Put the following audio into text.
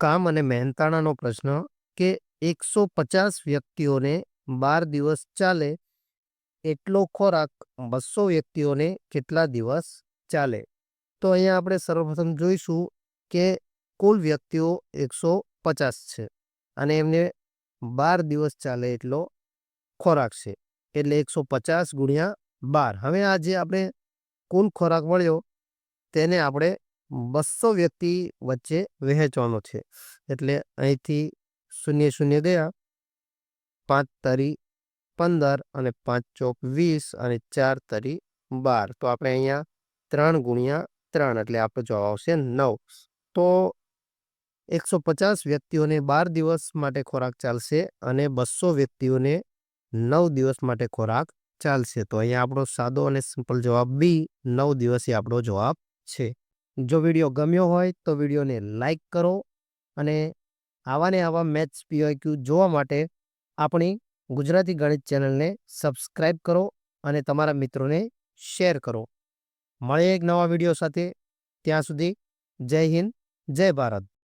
કામ અને મહેનતાણાનો પ્રશ્ન કે 150 વ્યક્તિઓને 12 દિવસ ચાલે એટલો ખોરાક 200 વ્યક્તિઓને કેટલા દિવસ ચાલે? તો અહીંયા આપણે સર્વપ્રથમ જોઈશું કે કુલ વ્યક્તિઓ 150 છે અને એમને 12 દિવસ ચાલે એટલો ખોરાક છે. એટલે 150 ગુણ્યા 12. હવે આ જે આપણે કુલ ખોરાક મળ્યો તેને આપણે 200 વ્યક્તિ વચ્ચે વહેંચવાનો છે. એટલે અહીંથી 0 0 ગયા, 5 તારી 15 અને 5 ચોક 20 અને 4 તારી 12. તો આપણે અહીંયા 3 ગુણ્યા 3 એટલે આપણો જવાબ આવશે 9. તો 150 વ્યક્તિઓને 12 દિવસ માટે ખોરાક ચાલશે અને 200 વ્યક્તિઓને 9 દિવસ માટે ખોરાક ચાલશે. તો અહીંયા આપણો સાદો અને સિમ્પલ જવાબ બી 9 દિવસ એ આપણો જવાબ છે. જો વિડીયો ગમ્યો હોય તો વિડીયોને લાઈક કરો અને આવા ને આવા મેથ્સ PYQ જોવા માટે આપણી ગુજરાતી ગણિત ચેનલને સબસ્ક્રાઈબ કરો અને તમારા મિત્રોને શેર કરો. મળીએ એક નવા વિડીયો સાથે. ત્યાં સુધી જય હિન્દ, જય ભારત.